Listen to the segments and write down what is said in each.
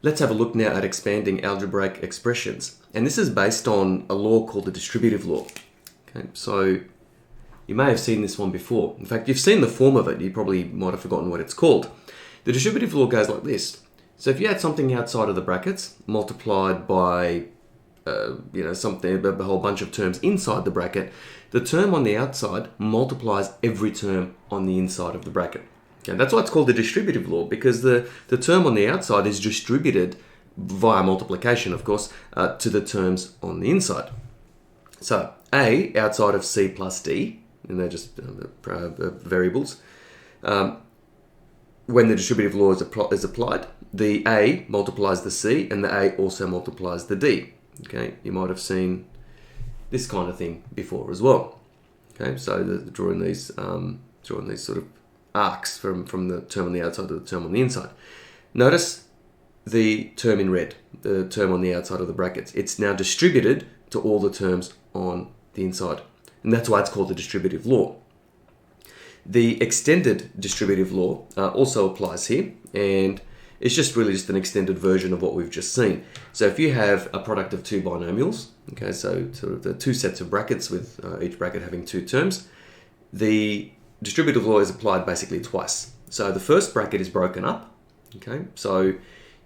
Let's have a look now at expanding algebraic expressions. And this is based on a law called the Distributive Law. Okay, so you may have seen this one before. In fact, you've seen the form of it. You probably might have forgotten what it's called. The Distributive Law goes like this. So if you had something outside of the brackets multiplied by something, a whole bunch of terms inside the bracket, the term on the outside multiplies every term on the inside of the bracket. Okay, that's why it's called the distributive law, because the term on the outside is distributed via multiplication, of course, to the terms on the inside. So A outside of C plus D, and they're just variables. When the distributive law is applied, the A multiplies the C, and the A also multiplies the D. Okay, you might have seen this kind of thing before as well. Okay, so drawing these sort of arcs from the term on the outside to the term on the inside. Notice the term in red, the term on the outside of the brackets. It's now distributed to all the terms on the inside, and that's why it's called the distributive law. The extended distributive law also applies here, and it's just an extended version of what we've just seen. So if you have a product of two binomials, okay, so sort of the two sets of brackets with each bracket having two terms, the distributive law is applied basically twice. So the first bracket is broken up, okay, so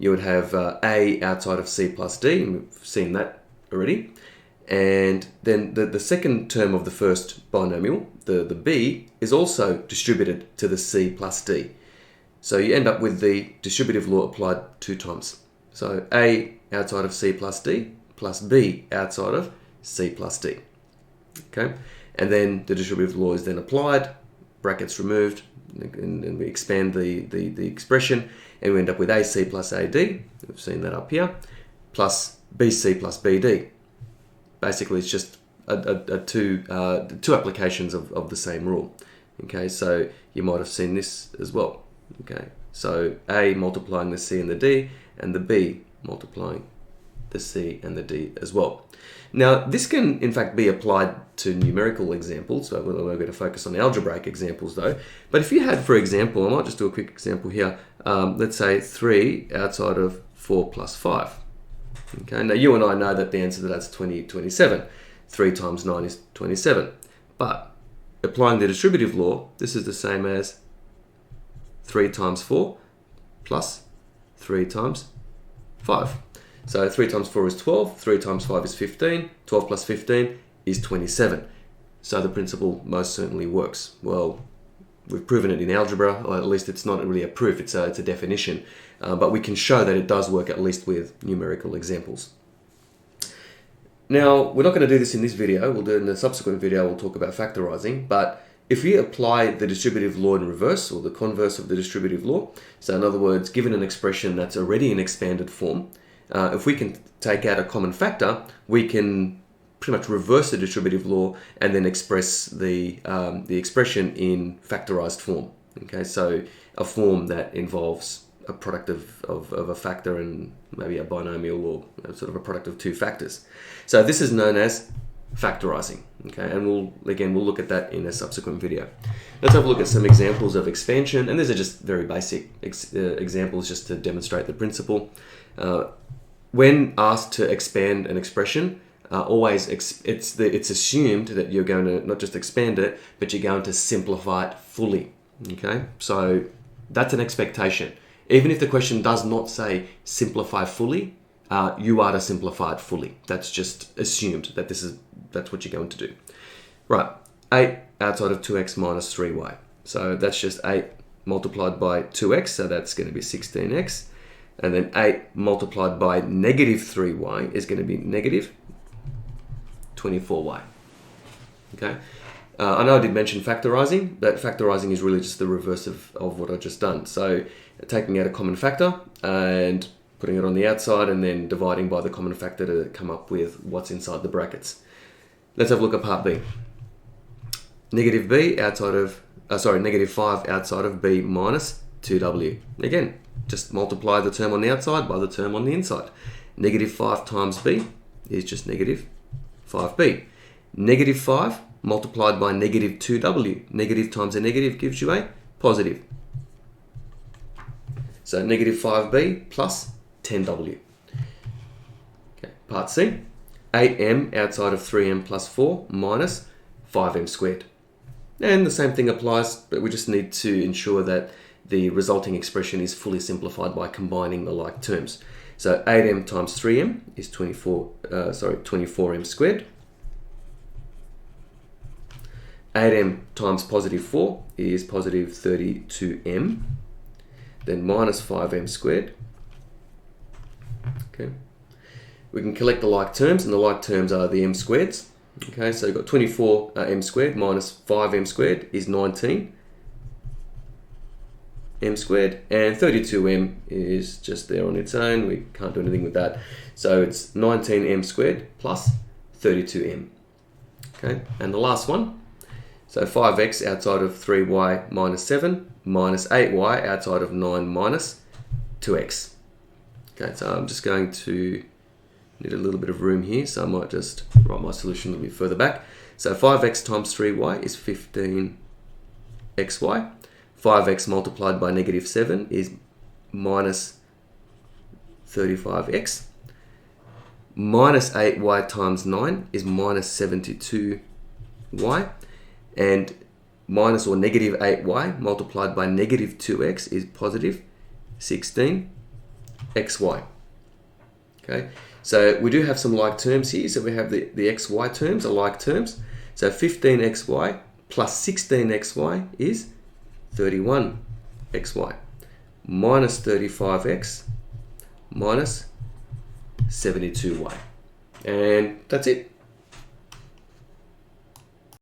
you would have A outside of C plus D, and we've seen that already. And then the second term of the first binomial, the B, is also distributed to the C plus D. So you end up with the distributive law applied two times. So A outside of C plus D plus B outside of C plus D. Okay, and then the distributive law is then applied, brackets removed, and we expand the expression, and we end up with AC plus AD, we've seen that up here, plus BC plus BD. Basically, it's just two applications of the same rule. Okay, so you might have seen this as well. Okay, so A multiplying the C and the D, and the B multiplying the C and the D as well. Now, this can in fact be applied to numerical examples, so we're going to focus on algebraic examples though. But if you had, for example, I might just do a quick example here, let's say 3 outside of 4 plus 5. Okay, now you and I know that the answer to that's 27. 3 times 9 is 27. But applying the distributive law, this is the same as 3 times 4 plus 3 times 5. So 3 times 4 is 12, 3 times 5 is 15, 12 plus 15 is 27. So the principle most certainly works. Well, we've proven it in algebra, or at least it's not really a proof, it's a definition. But we can show that it does work at least with numerical examples. Now, we're not going to do this in this video, we'll do it in a subsequent video, we'll talk about factorizing, but if we apply the distributive law in reverse, or the converse of the distributive law, so in other words, given an expression that's already in expanded form, if we can take out a common factor, we can pretty much reverse the distributive law and then express the expression in factorized form. Okay, so a form that involves a product of a factor and maybe a binomial, or sort of a product of two factors. So this is known as factorizing. Okay, and we'll look at that in a subsequent video. Let's have a look at some examples of expansion, and these are just very basic examples just to demonstrate the principle. When asked to expand an expression, it's assumed that you're going to not just expand it, but you're going to simplify it fully. Okay, so that's an expectation. Even if the question does not say simplify fully, you are to simplify it fully. That's just assumed that that's what you're going to do. Right, 8 outside of 2x minus 3y. So that's just 8 multiplied by 2x, so that's going to be 16x. And then 8 multiplied by negative 3y is going to be negative 24y. Okay. I know I did mention factorizing, but factorizing is really just the reverse of what I've just done. So taking out a common factor and putting it on the outside and then dividing by the common factor to come up with what's inside the brackets. Let's have a look at part B. Negative 5 outside of B minus 2w. Again, just multiply the term on the outside by the term on the inside. Negative 5 times b is just negative 5b. Negative 5 multiplied by negative 2w. Negative times a negative gives you a positive. So negative 5b plus 10w. Okay. Part C, 8m outside of 3m plus 4 minus 5m squared. And the same thing applies, but we just need to ensure that the resulting expression is fully simplified by combining the like terms. So 8m times 3m is 24m squared. 8m times positive 4 is positive 32m. Then minus 5m squared. Okay. We can collect the like terms, and the like terms are the m squareds. Okay, so you've got 24m squared minus 5m squared is 19m squared, and 32m is just there on its own. We can't do anything with that. So it's 19m squared plus 32m. Okay, and the last one, so 5x outside of 3y minus 7 minus 8y outside of 9 minus 2x. Okay, so I'm just going to need a little bit of room here, so I might just write my solution a little bit further back. So 5x times 3y is 15xy. 5x multiplied by negative 7 is minus 35x. Minus 8y times 9 is minus 72y. And minus or negative 8y multiplied by negative 2x is positive 16xy. Okay, so we do have some like terms here. So we have the xy terms are like terms. So 15xy plus 16xy is 31xy. Minus 35x minus 72y. And that's it.